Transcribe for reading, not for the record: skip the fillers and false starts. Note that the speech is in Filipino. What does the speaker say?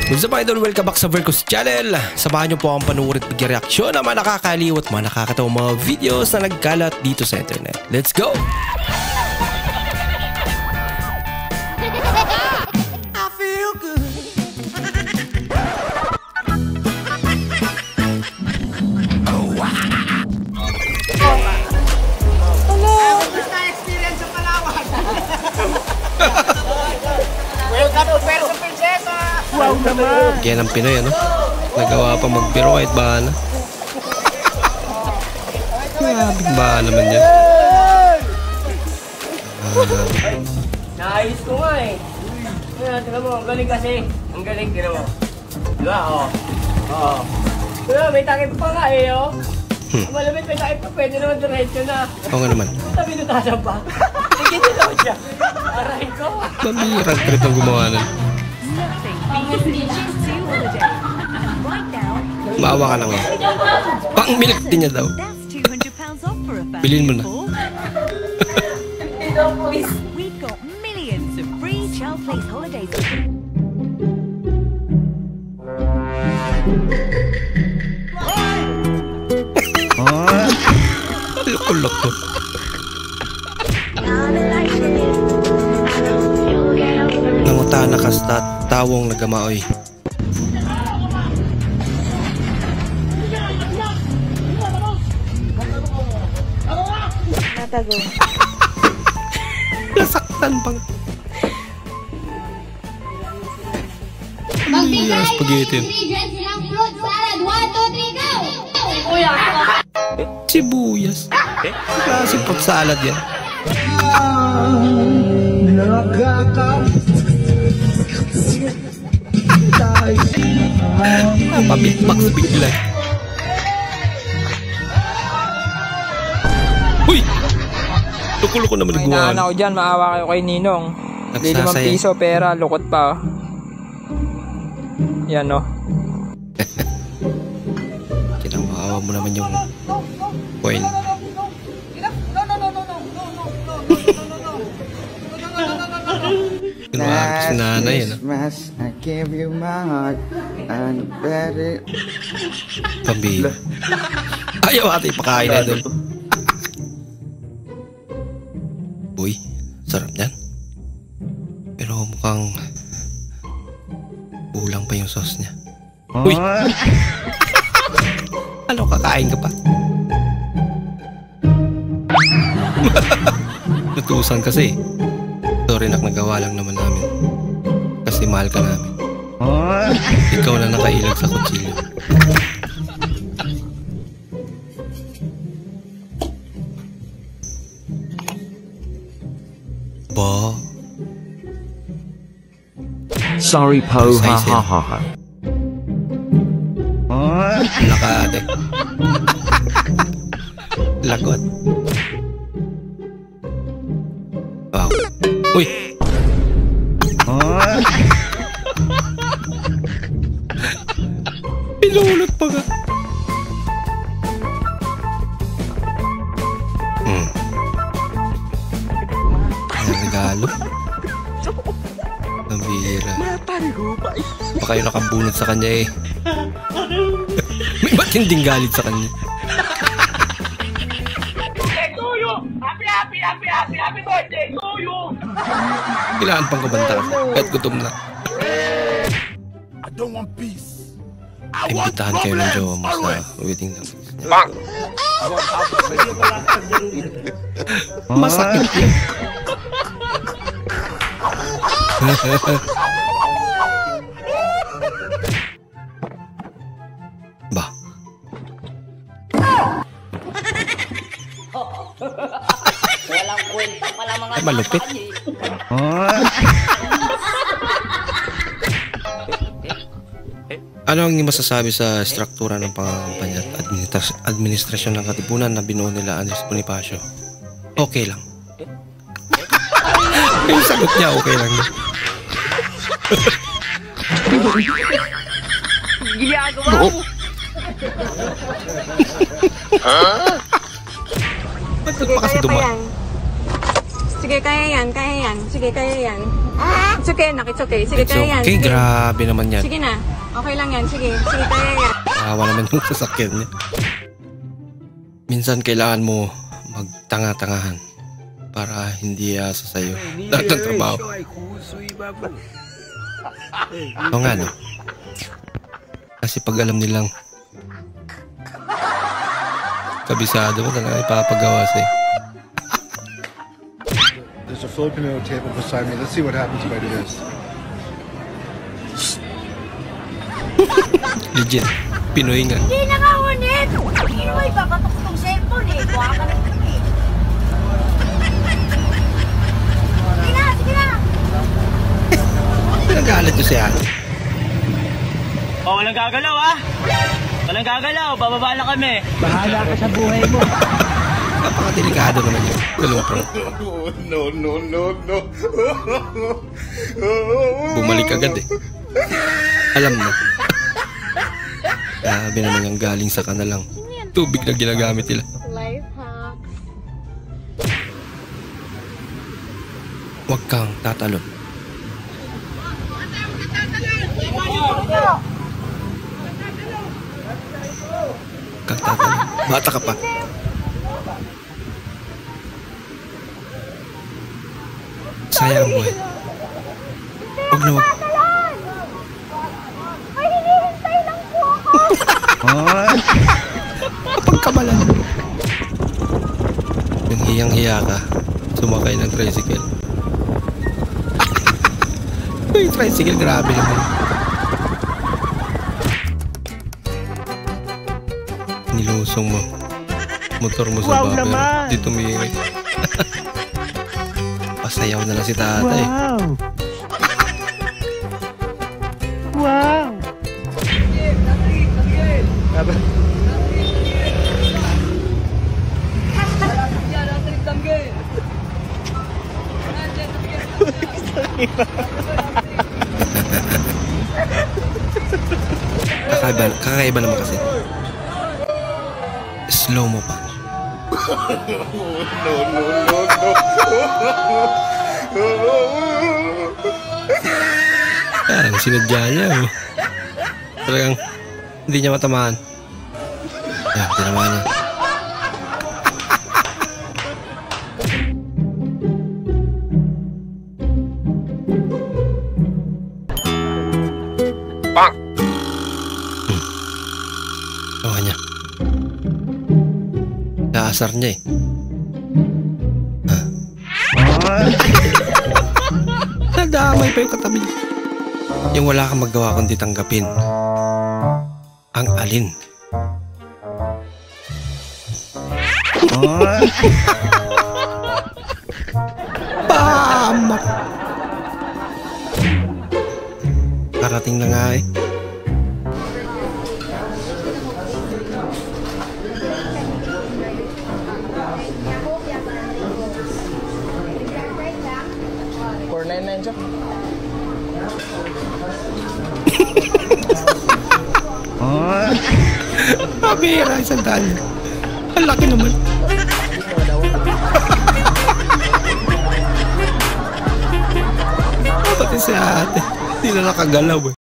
What's up idol? Welcome back sa Vercos Channel. Samahan niyo po akong panuorin at mag-reaksyon ng mga nakakaliw at mga nakakatawang mga videos na nagkalat dito sa internet. Let's go! I feel good. Oh, wow. Hello! Gusto experience sa Palawan. Welcome to Puerto Princesa! Wow naman! Kaya ng Pinoy, ano? Nagawa pa magbiro kahit bahala. Grabing bahala naman yan. Naayos ko nga eh. Tignan mo, ang galing kasi. Ang galing, tignan mo. Diba, oh. Oo. Diba, may takip pa nga eh, oh. Malamit, may takip pa. Pwede naman diretso na. Oo nga naman. Sabi nutasan pa. Sige, dito siya. Aray ko. Pambihirang trip ang gumawa nun. Maawa ka lang eh. Pang-milk din niya daw. Bilhin mo na. We've got millions of free child place holidays. Loko-loko to. Nanguta na kasta tawong nagamaoy. Natago. Nasaktan pang. Yes, spaghetti. Sibuyas. Klaseng fruit salad yan. Napabitbox bigla. Uy! Luko-luko naman May nagawa. naanak ko dyan, maawa kayo kay Ninong. Hindi 5 piso, pera, lukot pa. Yan o. Kinamaawa mo naman yung coin. Kinuha si nanay, ano? I gave you my heart and bet it. Pambihira. Ayaw ate ipakain na doon. Uy, sarap yan. Pero mukhang kulang pa yung sauce niya. Uy! Ano, kakain ka pa? Natusan kasi. Sorry nak, nagawa lang naman namin. Kasi mahal ka namin. Ikaw na nakailag sa kutsilyo. Ba? Sorry po, ha ha ha ha. Lakade. Lagot. Wow. Uy! Pinulot pa ka. Ang regalo. Ang bihira. Baka yung nakabunot sa kanya eh. May matinding galit sa kanya. Happy birthday to you! Kailangan pang kumanta kasi. Kahit gutom na. I don't want peace. Imbitahan kayo ng jowa mo sa wedding ng masakit yun. Ba? Walang kwenta pala mga Ay, malupit. Ano ang masasabi sa struktura ng pangangampanya at administrasyon ng Katipunan na binuo nila Andres Bonifacio? Okay lang. Yung sagot niya, okay lang. ginagawa mo. Ba't pa kasi dumaan? Sige, kaya yan. Sige, kaya yan. It's okay, nak. It's okay. Sige, It's kaya yan. okay, Sige. grabe naman yan. Sige na. Okay lang yan. Sige. Sige, kaya yan. Awa naman yung sasakyan niya. Minsan kailangan mo magtanga-tangahan para hindi asa sa'yo lahat ng trabaho. O nga no? Kasi pag alam nilang kabisado mo talaga ipapagawa sa'yo. There's a Filipino table beside me. Let's see what happens if I do this. Legit. Pinoy nga. Hindi na nga ulit! Hindi mo ipapatok itong cellphone eh. Buha ka na eh. Sige na, sige na! Nagalit ko siya. Oh, walang gagalaw ah! Walang gagalaw, bababa lang kami. Bahala ka sa buhay mo. Napakadelikado naman yun. Galong pro. No. Bumalik agad eh. Alam mo. Grabe naman yung galing sa kanalang tubig na ginagamit nila. Life hack. Huwag kang tatalon. Kang tatalon. Bata ka pa. Sayang ang buhay. Huwag na huwag. Ay, hinihintay lang po ako! Pagkamalan. Yung hiyang-hiya ka, sumakay ng tricycle. Yung tricycle, grabe naman. Nilusong mo. Motor mo sa bumper. Di tumingin. Pasayaw na lang si tatay. Wow! Kakaiba naman kasi. Slow mo pa. Ang sinadya niya. Talagang hindi niya matamaan. Yan, tinamaan niya. Bang! Gawa niya. Naasar niya eh. Nadamay pa yung katabi niya. Yung wala kang magawa kundi tanggapin ang alin. Pamak! Karating na nga eh. Pabira, isang daan. Ang laki naman. Pati si ate. Hindi na nakagalaw eh.